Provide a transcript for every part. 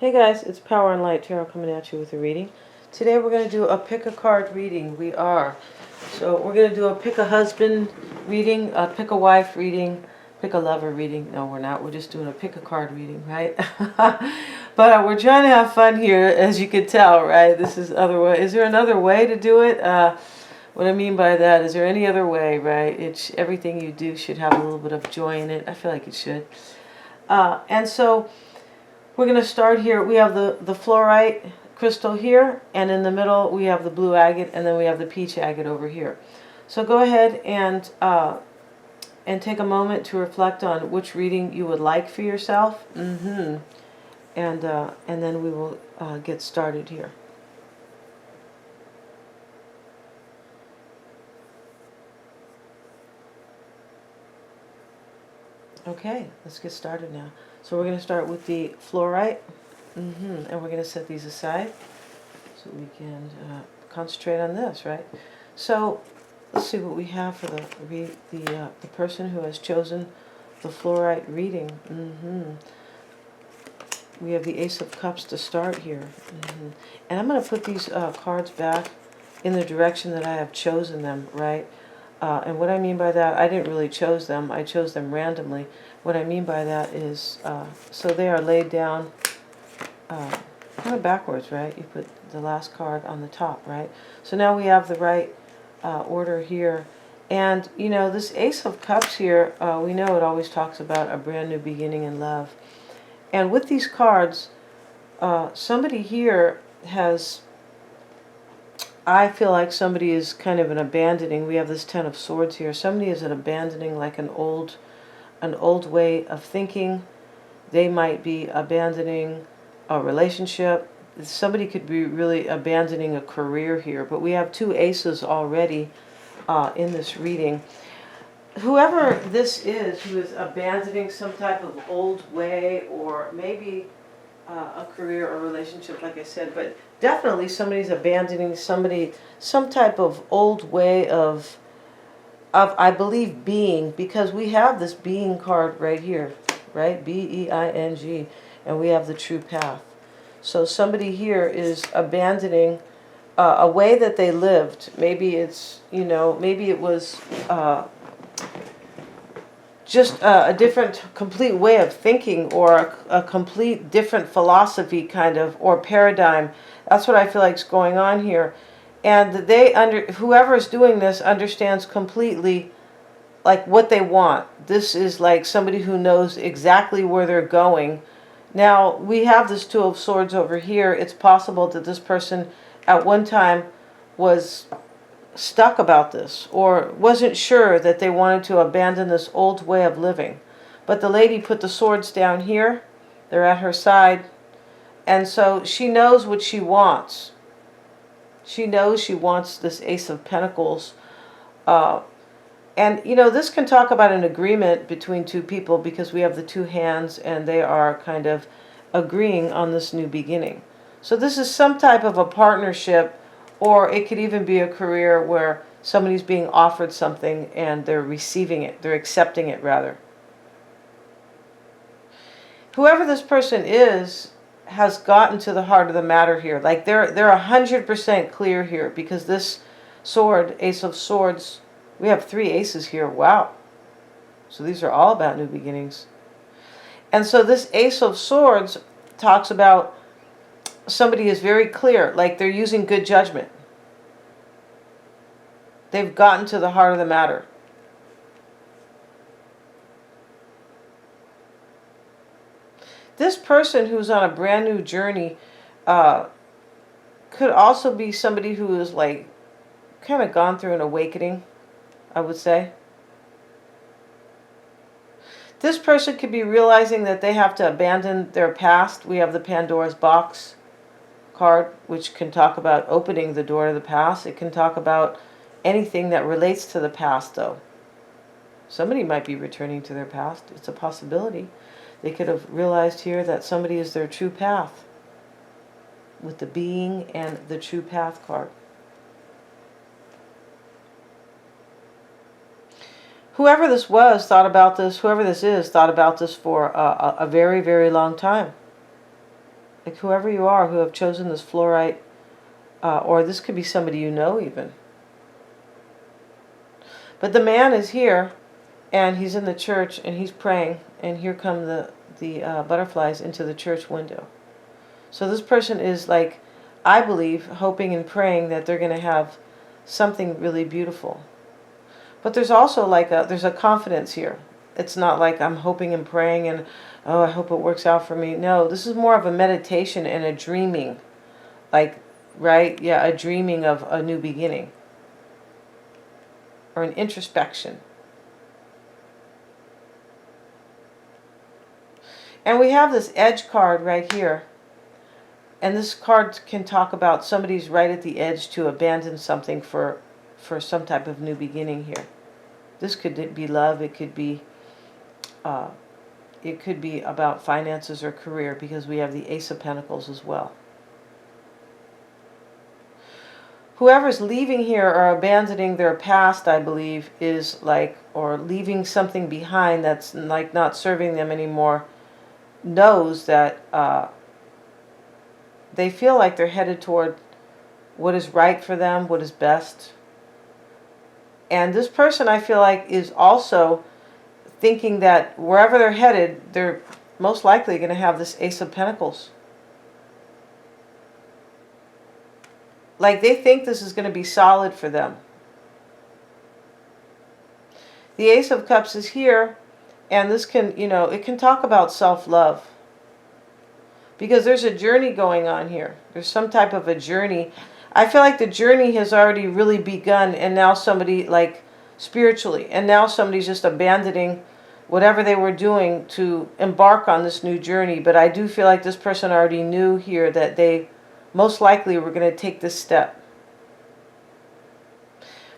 Hey guys, it's Power and Light Tarot coming at you with a reading. Today we're going to do a pick a card reading. So we're going to do a pick a husband reading, a pick a wife reading, pick a lover reading. No, we're not. We're just doing a pick a card reading, right? But we're trying to have fun here, as you can tell, right? This is other way. Is there another way to do it? What I mean by that, is there any other way, right? Everything you do should have a little bit of joy in it. I feel like it should. And so we're going to start here. We have the fluorite crystal here, and in the middle we have the blue agate, and then we have the peach agate over here. So go ahead and take a moment to reflect on which reading you would like for yourself. And then we will get started here. Okay, let's get started now. So we're going to start with the fluorite, and we're going to set these aside so we can concentrate on this, right? So let's see what we have for the person who has chosen the fluorite reading. We have the Ace of Cups to start here, and I'm going to put these cards back in the direction that I have chosen them, right? And what I mean by that, I didn't really choose them. I chose them randomly. What I mean by that is, so they are laid down kind of backwards, right? You put the last card on the top, right? So now we have the right order here. And, you know, this Ace of Cups here, we know it always talks about a brand new beginning in love. And with these cards, somebody here has... I feel like somebody is kind of an abandoning. We have this Ten of Swords here. Somebody is an abandoning, like an old way of thinking. They might be abandoning a relationship. Somebody could be really abandoning a career here. But we have two aces already in this reading. Whoever this is who is abandoning some type of old way, or maybe a career or relationship, like I said, but definitely somebody's abandoning some type of old way of I believe being, because we have this being card right here, right? B-E-I-N-G, and we have the true path. So somebody here is abandoning a way that they lived. Maybe it's, you know, maybe it was just a different, complete way of thinking, or a complete different philosophy kind of, or paradigm. That's what I feel like is going on here. And whoever is doing this understands completely like what they want. This is like somebody who knows exactly where they're going. Now, we have this Two of Swords over here. It's possible that this person at one time was stuck about this, or wasn't sure that they wanted to abandon this old way of living. But the lady put the swords down here. They're at her side. And so she knows what she wants. She knows she wants this Ace of Pentacles. And, you know, this can talk about an agreement between two people, because we have the two hands and they are kind of agreeing on this new beginning. So this is some type of a partnership, or it could even be a career where somebody's being offered something and they're receiving it. They're accepting it, rather. Whoever this person is has gotten to the heart of the matter here. Like they're 100% clear here, because this sword, Ace of Swords, we have three aces here. Wow. So these are all about new beginnings. And so this Ace of Swords talks about somebody is very clear, like they're using good judgment. They've gotten to the heart of the matter. This person who's on a brand new journey could also be somebody who is like kind of gone through an awakening, I would say. This person could be realizing that they have to abandon their past. We have the Pandora's box card, which can talk about opening the door to the past. It can talk about anything that relates to the past, though. Somebody might be returning to their past. It's a possibility. They could have realized here that somebody is their true path, with the being and the true path card. Whoever this was thought about this, whoever this is thought about this for a very, very long time. Like whoever you are who have chosen this fluorite, or this could be somebody you know even. But the man is here, and he's in the church, and he's praying, and here come the butterflies into the church window. So this person is like, I believe, hoping and praying that they're going to have something really beautiful. But there's also like there's a confidence here. It's not like I'm hoping and praying and, oh, I hope it works out for me. No, this is more of a meditation and a dreaming. Like, right? Yeah, a dreaming of a new beginning. Or an introspection. And we have this edge card right here. And this card can talk about somebody's right at the edge to abandon something for some type of new beginning here. This could be love. It could be about finances or career, because we have the Ace of Pentacles as well. Whoever's leaving here or abandoning their past, I believe, is like, or leaving something behind that's like not serving them anymore, knows that they feel like they're headed toward what is right for them, what is best. And this person, I feel like, is also thinking that wherever they're headed, they're most likely going to have this Ace of Pentacles. Like they think this is going to be solid for them. The Ace of Cups is here, and this can, it can talk about self-love. Because there's a journey going on here. There's some type of a journey. I feel like the journey has already really begun, and now somebody, like spiritually, and now somebody's just abandoning whatever they were doing to embark on this new journey. But I do feel like this person already knew here that they most likely were going to take this step.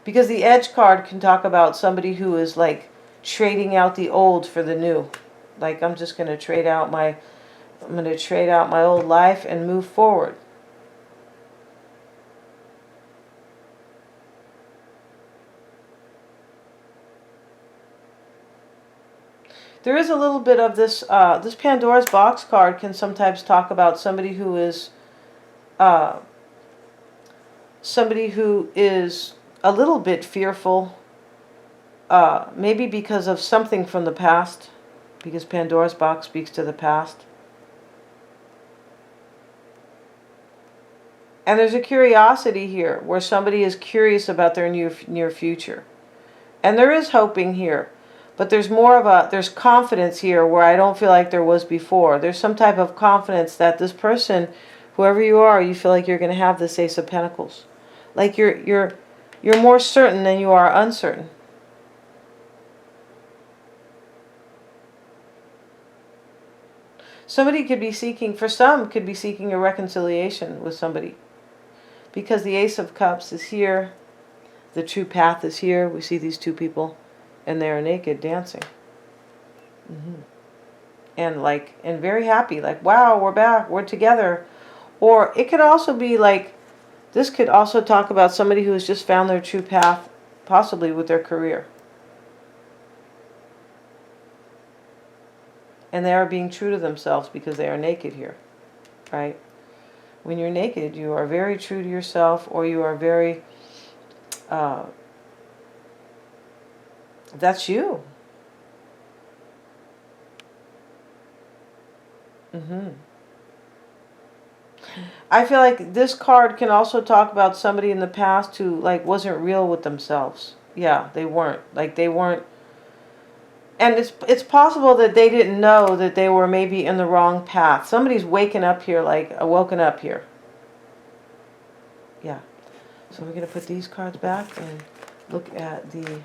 Because the Edge card can talk about somebody who is like trading out the old for the new. Like, I'm just going to trade out my old life and move forward. There is a little bit of this, this Pandora's box card can sometimes talk about somebody who is a little bit fearful, maybe because of something from the past, because Pandora's box speaks to the past. And there's a curiosity here where somebody is curious about their near future. And there is hoping here. But there's more of there's confidence here where I don't feel like there was before. There's some type of confidence that this person, whoever you are, you feel like you're going to have this Ace of Pentacles. Like you're more certain than you are uncertain. Somebody could be seeking, for some, could be seeking a reconciliation with somebody. Because the Ace of Cups is here. The true path is here. We see these two people. And they are naked dancing. And very happy. Like, wow, we're back. We're together. Or it could also be like, this could also talk about somebody who has just found their true path, possibly with their career. And they are being true to themselves because they are naked here. Right? When you're naked, you are very true to yourself, or you are very... that's you. I feel like this card can also talk about somebody in the past who like wasn't real with themselves. Yeah, they weren't. Like they weren't. And it's possible that they didn't know that they were maybe in the wrong path. Somebody's waking up here, like woken up here. Yeah. So we're going to put these cards back and look at the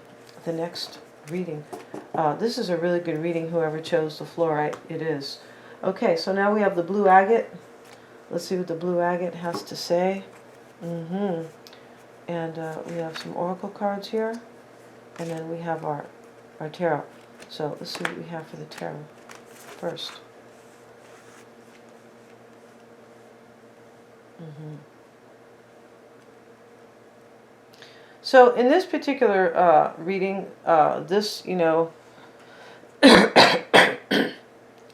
next reading. This is a really good reading, whoever chose the fluorite. It is. Okay, so now we have the blue agate. Let's see what the blue agate has to say. And we have some oracle cards here. And then we have our tarot. So let's see what we have for the tarot first. So in this particular reading,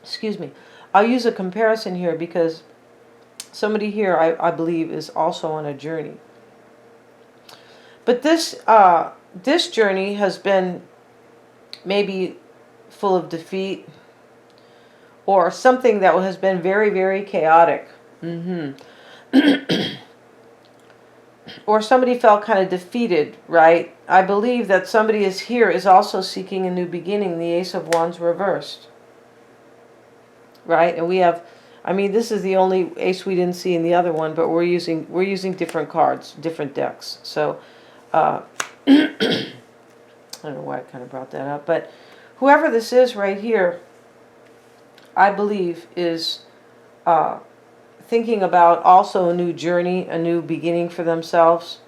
excuse me, I'll use a comparison here because Somebody here, I believe, is also on a journey. But this journey has been maybe full of defeat, or something that has been very, very chaotic. Or somebody felt kind of defeated, right? I believe that somebody is here is also seeking a new beginning. The Ace of Wands reversed, right? And we have, I mean, this is the only ace we didn't see in the other one, but we're using different cards, different decks. So I don't know why I kind of brought that up, but whoever this is right here, I believe is thinking about also a new journey, a new beginning for themselves.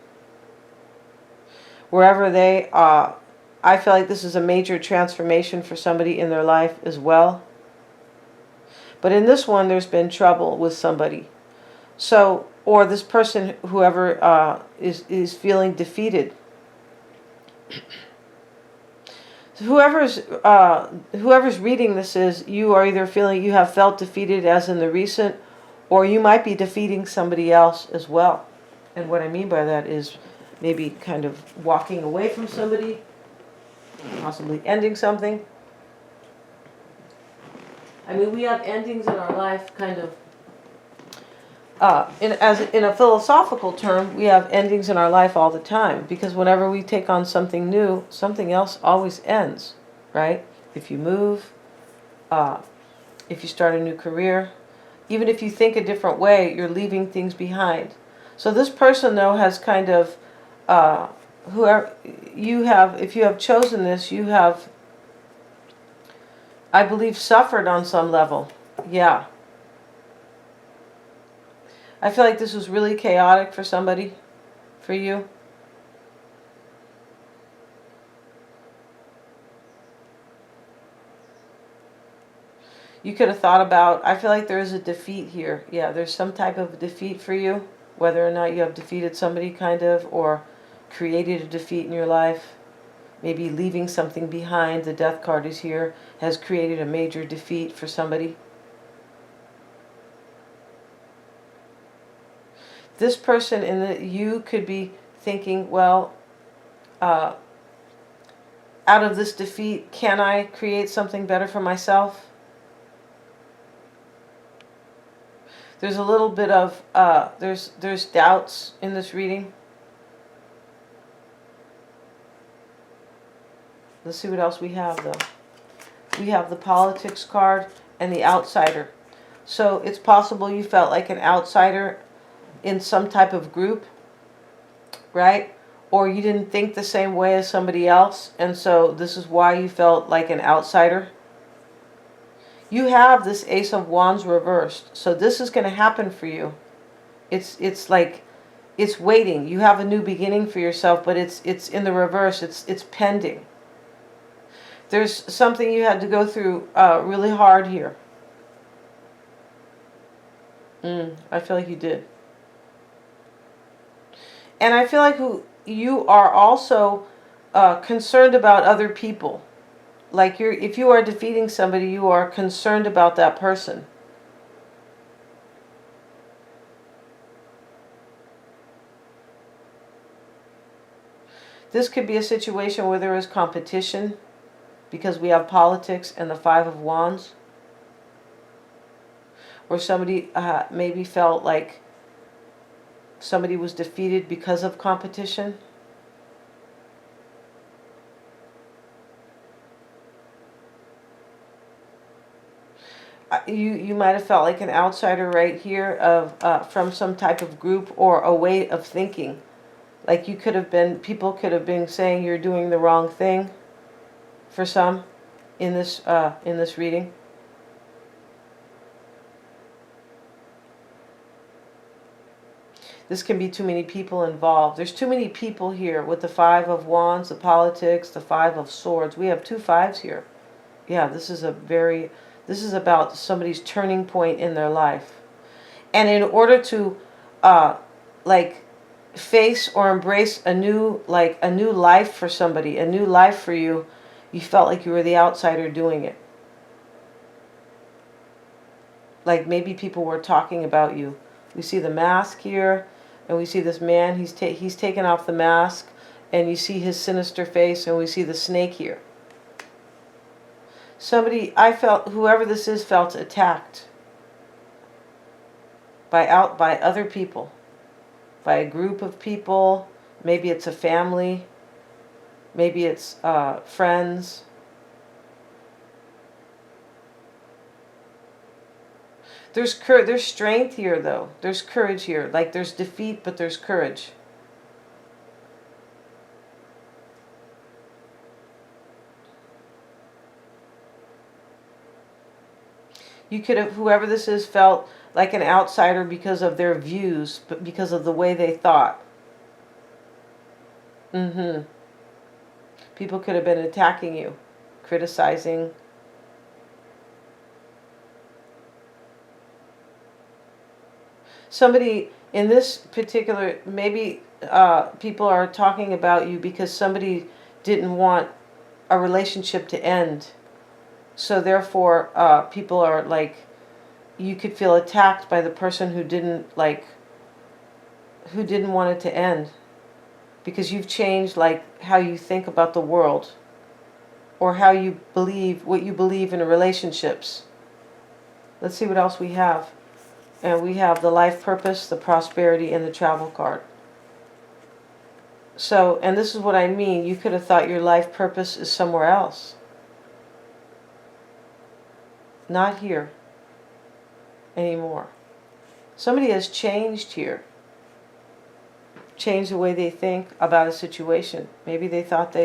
Wherever they are, I feel like this is a major transformation for somebody in their life as well. But in this one, there's been trouble with somebody. So, or this person, whoever is feeling defeated. So whoever's reading this is, you are either feeling you have felt defeated as in the recent, or you might be defeating somebody else as well. And what I mean by that is maybe kind of walking away from somebody, possibly ending something. I mean, we have endings in our life kind of, in a philosophical term, we have endings in our life all the time, because whenever we take on something new, something else always ends, right? If you move, if you start a new career, even if you think a different way, you're leaving things behind. So this person, though, has kind of, whoever you have, if you have chosen this, you have, I believe, suffered on some level. Yeah. I feel like this was really chaotic for somebody, for you. You could have thought about, I feel like there is a defeat here. Yeah, there's some type of defeat for you, whether or not you have defeated somebody kind of, or created a defeat in your life. Maybe leaving something behind, the Death card is here, has created a major defeat for somebody. This person you could be thinking, well, out of this defeat, can I create something better for myself? There's a little bit of, there's doubts in this reading. Let's see what else we have, though. We have the Politics card and the Outsider. So it's possible you felt like an outsider in some type of group, right? Or you didn't think the same way as somebody else, and so this is why you felt like an outsider. You have this Ace of Wands reversed, so this is going to happen for you. It's like, it's waiting. You have a new beginning for yourself, but it's in the reverse. It's pending. There's something you had to go through really hard here. I feel like you did. And I feel like you are also concerned about other people. Like if you are defeating somebody, you are concerned about that person. This could be a situation where there is competition, because we have Politics and the Five of Wands. Or somebody maybe felt like somebody was defeated because of competition. You might have felt like an outsider right here from some type of group or a way of thinking. Like people could have been saying you're doing the wrong thing for some in this reading. This can be too many people involved. There's too many people here with the Five of Wands, the Politics, the Five of Swords. We have two fives here. Yeah, this is about somebody's turning point in their life. And in order to face or embrace a new life for somebody, a new life for you, you felt like you were the outsider doing it. Like maybe people were talking about you We see the mask here, and we see this man. He's taken off the mask, and you see his sinister face, and we see the snake here. Somebody, whoever this is, felt attacked by other people, by a group of people. Maybe it's a family, maybe it's friends. There's strength here, though. There's courage here. Like, there's defeat, but there's courage. You could have, whoever this is, felt like an outsider because of their views, but because of the way they thought. People could have been attacking you, criticizing. Somebody in this particular, maybe people are talking about you because somebody didn't want a relationship to end. So therefore, people are like, you could feel attacked by the person who didn't want it to end, because you've changed like how you think about the world, or how you believe, what you believe in relationships. Let's see what else we have. And we have the life purpose, the prosperity, and the travel card. So, and this is what I mean, you could have thought your life purpose is somewhere else. Not here anymore. Somebody has changed here. Changed the way they think about a situation. Maybe they thought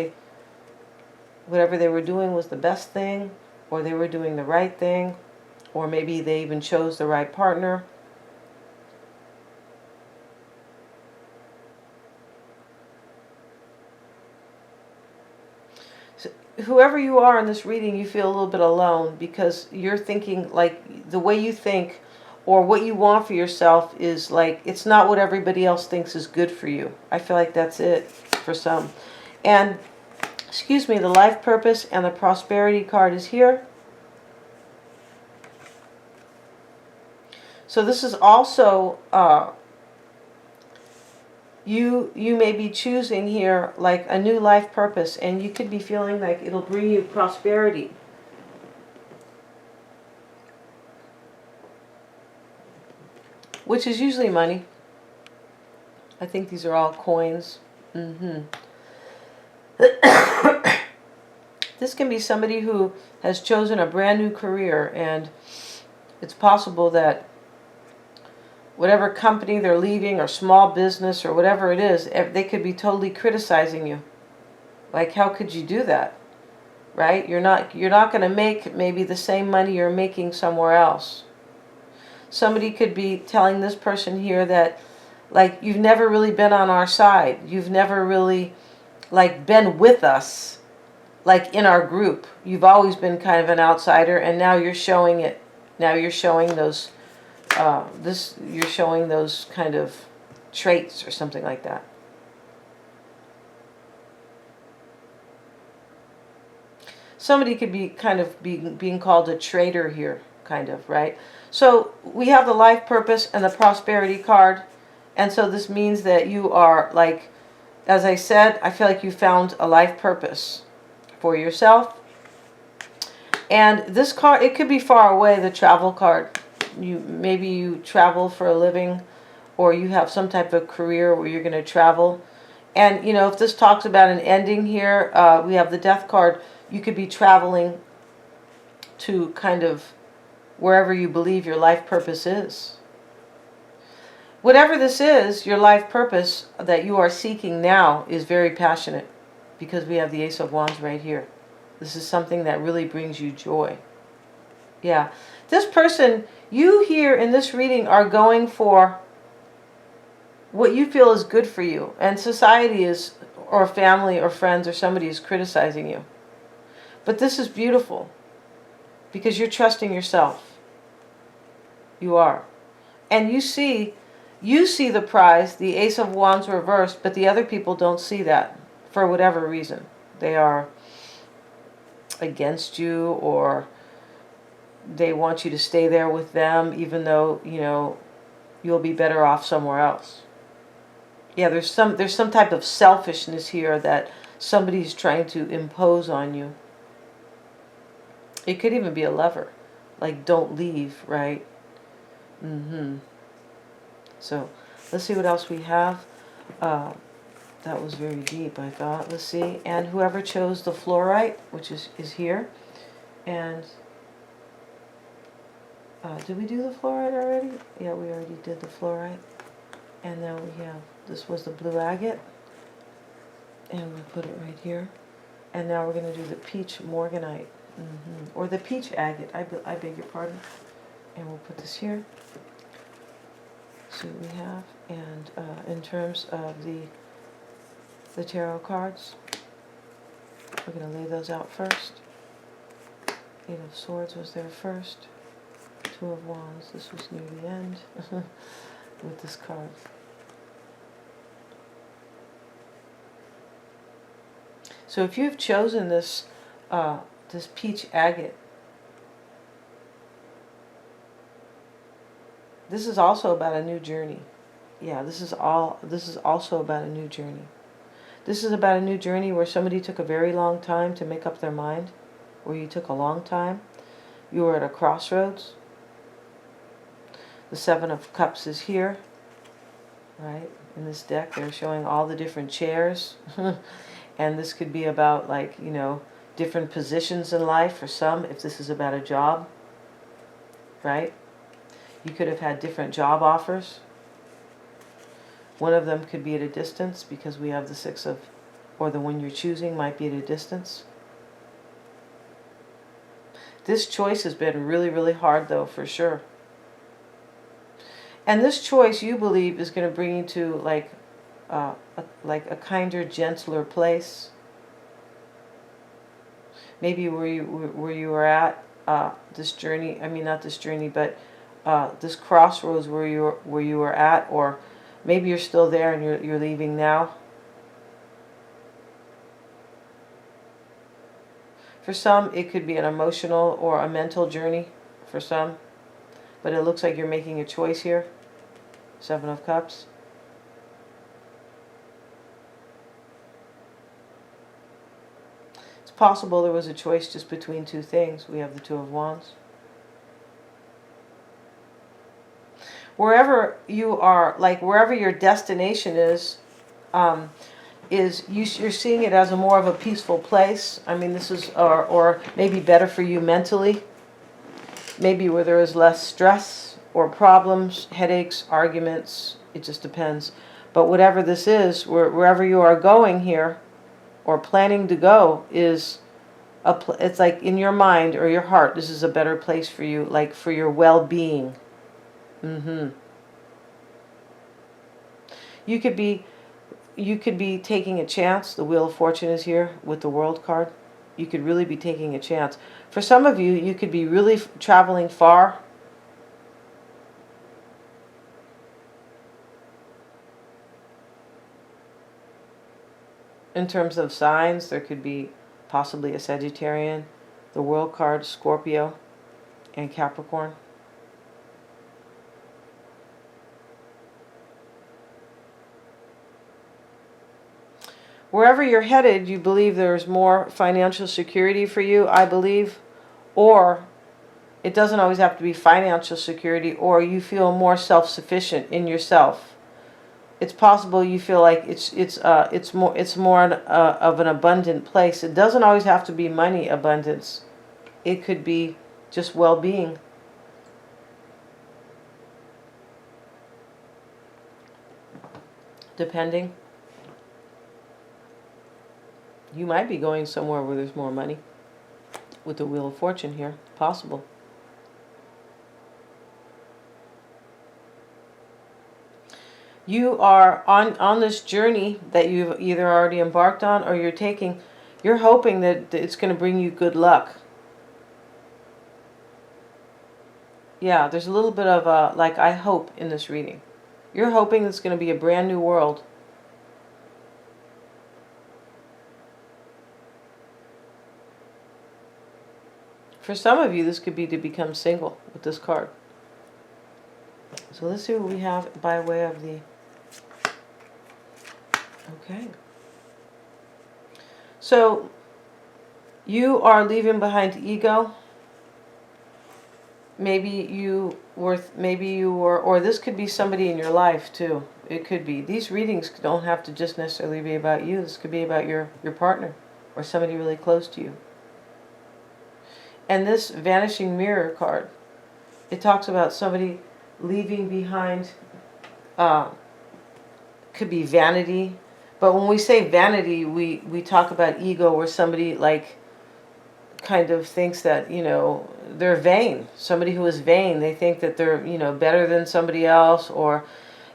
whatever they were doing was the best thing, or they were doing the right thing, or maybe they even chose the right partner. Whoever you are in this reading, you feel a little bit alone, because you're thinking, like, the way you think or what you want for yourself is like, it's not what everybody else thinks is good for you. I feel like that's it for some. And, excuse me, the life purpose and the prosperity card is here. So this is also, you may be choosing here like a new life purpose, and you could be feeling like it'll bring you prosperity. Which is usually money. I think these are all coins. This can be somebody who has chosen a brand new career, and it's possible that whatever company they're leaving, or small business, or whatever it is, they could be totally criticizing you. Like, how could you do that? Right? You're not going to make maybe the same money you're making somewhere else. Somebody could be telling this person here that, like, you've never really been on our side. You've never really, like, been with us, like, in our group. You've always been kind of an outsider, and now you're showing it. Now you're showing those you're showing those kind of traits or something like that. Somebody could be kind of being called a traitor here, kind of, right? So we have the life purpose and the prosperity card, and so this means that you are, like, as I said, I feel like you found a life purpose for yourself. And this card, it could be far away, the travel card. Maybe you travel for a living, or you have some type of career where you're going to travel. And, you know, if this talks about an ending here, we have the death card. You could be traveling to kind of wherever you believe your life purpose is. Whatever this is, your life purpose that you are seeking now is very passionate, because we have the Ace of Wands right here. This is something that really brings you joy. Yeah. This person, you here in this reading, are going for what you feel is good for you. And society is, or family or friends or somebody is criticizing you. But this is beautiful, because you're trusting yourself. You are. And you see the prize, the Ace of Wands reversed, but the other people don't see that for whatever reason. They are against you, or they want you to stay there with them, even though, you know, you'll be better off somewhere else. Yeah, there's some type of selfishness here that somebody's trying to impose on you. It could even be a lover, like don't leave, right? So let's see what else we have. That was very deep, I thought. Let's see. And whoever chose the fluorite, which is here. And did we do the fluorite already? Yeah, we already did the fluorite. And now we have, this was the blue agate. And we put it right here. And now we're going to do the peach morganite. Or the peach agate, I beg your pardon. And we'll put this here. See what we have. And in terms of the tarot cards, we're going to lay those out first. Eight of Swords was there first. Two of Wands, this was near the end with this card. So if you've chosen this this peach agate, this is also about a new journey. Yeah, this is also about a new journey. This is about a new journey where somebody took a very long time to make up their mind, where you took a long time. You were at a crossroads. The Seven of Cups is here, right? In this deck, they're showing all the different chairs. And this could be about, like, you know, different positions in life for some, if this is about a job, right? You could have had different job offers. One of them could be at a distance because we have the Six of, or the one you're choosing might be at a distance. This choice has been really, really hard, though, for sure. And this choice, you believe, is going to bring you to like a kinder, gentler place. Maybe where you were at this journey. I mean, not this journey, but this crossroads where you were at, or maybe you're still there and you're leaving now. For some, it could be an emotional or a mental journey. For some, but it looks like you're making a choice here. Seven of Cups. It's possible there was a choice just between two things. We have the Two of Wands. Wherever you are, like wherever your destination is you're seeing it as a more of a peaceful place. I mean, this is, or maybe better for you mentally. Maybe where there is less stress or problems, headaches, arguments. It just depends. But whatever this is, wherever you are going here, or planning to go, is it's like in your mind or your heart, this is a better place for you, like for your well-being. You could be taking a chance. The Wheel of Fortune is here with the World card. You could really be taking a chance. For some of you, you could be really traveling far. In terms of signs, there could be possibly a Sagittarian, the World card, Scorpio, and Capricorn. Wherever you're headed, you believe there's more financial security for you, I believe. Or it doesn't always have to be financial security, or you feel more self-sufficient in yourself. It's possible you feel like it's more of an abundant place. It doesn't always have to be money abundance. It could be just well-being. Depending. You might be going somewhere where there's more money. With the Wheel of Fortune here. Possible. You are on this journey that you've either already embarked on or you're taking. You're hoping that it's going to bring you good luck. Yeah, there's a little bit of like, I hope in this reading. You're hoping it's going to be a brand new world. For some of you, this could be to become single with this card. So let's see what we have by way of the... Okay. So you are leaving behind ego. Maybe you were, or this could be somebody in your life too. It could be. These readings don't have to just necessarily be about you. This could be about your partner or somebody really close to you. And this vanishing mirror card, it talks about somebody leaving behind, could be vanity. But when we say vanity, we talk about ego, where somebody like kind of thinks that, you know, they're vain. Somebody who is vain, they think that they're, you know, better than somebody else, or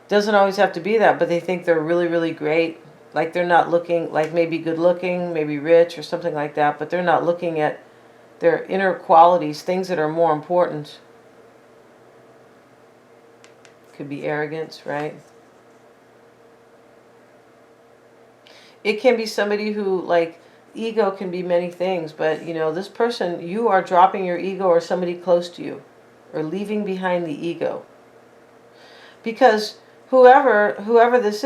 doesn't always have to be that, but they think they're really, really great. Like they're not looking, like maybe good looking, maybe rich or something like that, but they're not looking at their inner qualities, things that are more important. Could be arrogance, right? It can be somebody who, like, ego can be many things, but, you know, this person, you are dropping your ego, or somebody close to you, or leaving behind the ego. Because whoever this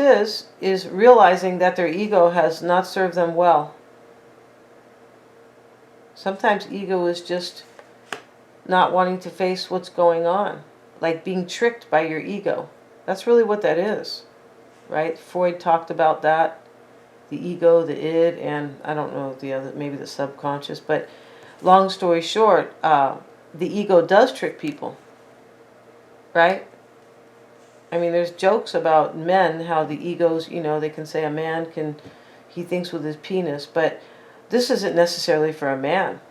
is realizing that their ego has not served them well. Sometimes ego is just not wanting to face what's going on, like being tricked by your ego. That's really what that is, right? Freud talked about that. The ego, the id, and I don't know the other, maybe the subconscious, but long story short, the ego does trick people, right? I mean, there's jokes about men, how the egos, you know, they can say a man he thinks with his penis, but this isn't necessarily for a man.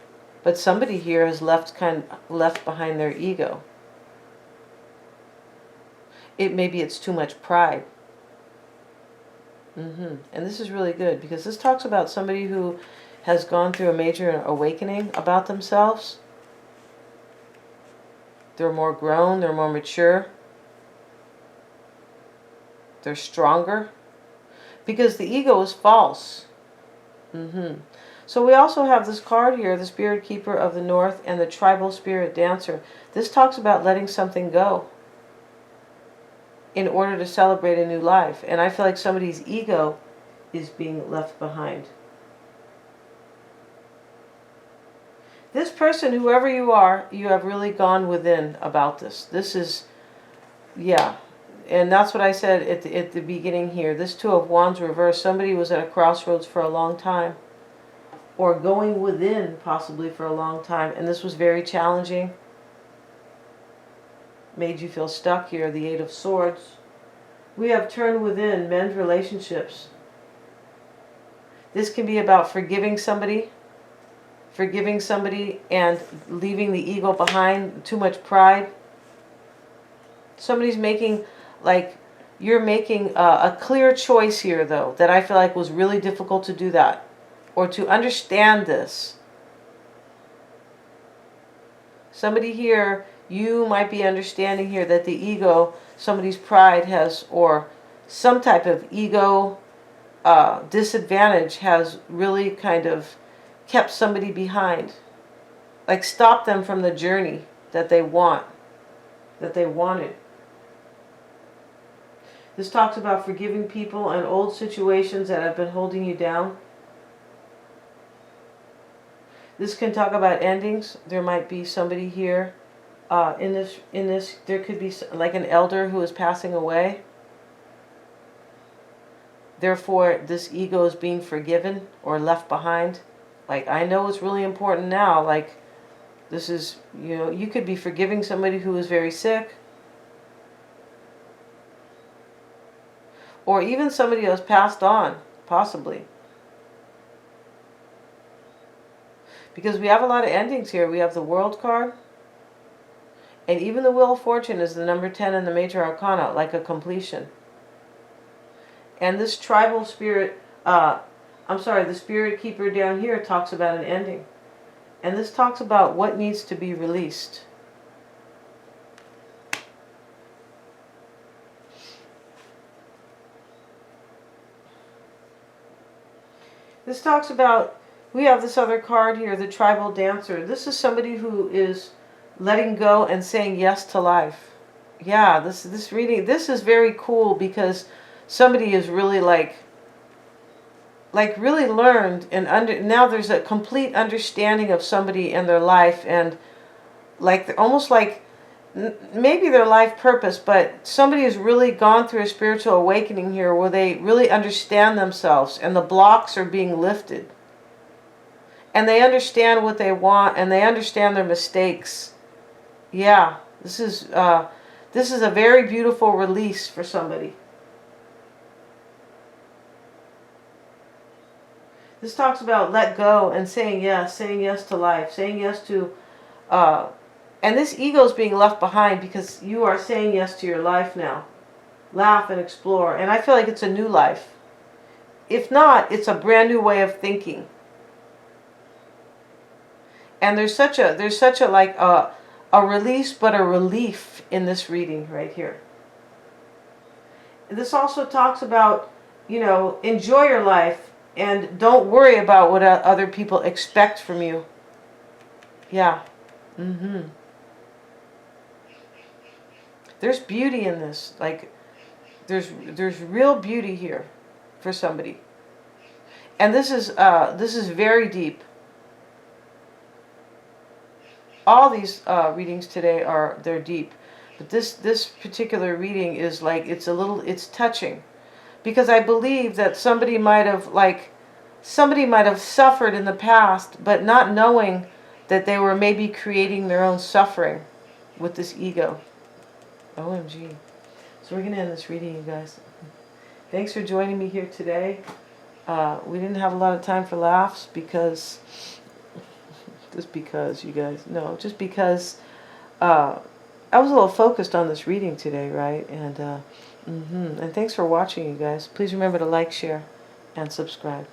But somebody here has left behind their ego. Maybe it's too much pride. And this is really good, because this talks about somebody who has gone through a major awakening about themselves. They're more grown, they're more mature, they're stronger, because the ego is false. So we also have this card here, the Spirit Keeper of the North and the Tribal Spirit Dancer. This talks about letting something go in order to celebrate a new life. And I feel like somebody's ego is being left behind. This person, whoever you are, you have really gone within about this. This is, yeah. And that's what I said at the beginning here. This Two of Wands reversed. Somebody was at a crossroads for a long time, or going within possibly for a long time. And this was very challenging. Made you feel stuck here, the Eight of Swords. We have turned within, mend relationships. This can be about forgiving somebody and leaving the ego behind, too much pride. Somebody's making, like, you're making a clear choice here, though, that I feel like was really difficult to do that, or to understand this. Somebody here, you might be understanding here that the ego, somebody's pride has, or some type of ego disadvantage has really kind of kept somebody behind. Like stopped them from the journey that they wanted. This talks about forgiving people and old situations that have been holding you down. This can talk about endings. There might be somebody here in this, there could be like an elder who is passing away. Therefore, this ego is being forgiven or left behind. Like, I know it's really important now. Like, this is, you know, you could be forgiving somebody who is very sick. Or even somebody who has passed on, possibly. Because we have a lot of endings here. We have the World card. And even the Wheel of Fortune is the number 10 in the Major Arcana, like a completion. And this tribal spirit, the Spirit Keeper down here talks about an ending. And this talks about what needs to be released. This talks about, we have this other card here, the Tribal Dancer. This is somebody who is letting go and saying yes to life. Yeah, this reading, this is very cool because somebody is really like really learned and now there's a complete understanding of somebody in their life, and like almost like maybe their life purpose, but somebody has really gone through a spiritual awakening here where they really understand themselves and the blocks are being lifted. And they understand what they want and they understand their mistakes. Yeah, this is a very beautiful release for somebody. This talks about let go and saying yes to life, saying yes to and this ego is being left behind because you are saying yes to your life now. Laugh and explore. And I feel like it's a new life. If not, it's a brand new way of thinking. And there's such a like a release but a relief in this reading right here. This also talks about, you know, enjoy your life and don't worry about what other people expect from you. Yeah. There's beauty in this. Like there's real beauty here for somebody. And this is very deep. All these readings today they're deep, but this particular reading is like it's touching, because I believe that somebody might have suffered in the past, but not knowing that they were maybe creating their own suffering with this ego. OMG. So we're gonna end this reading, you guys. Thanks for joining me here today. We didn't have a lot of time for laughs because. Just because, you guys. No, just because I was a little focused on this reading today, right? And and thanks for watching, you guys. Please remember to like, share, and subscribe.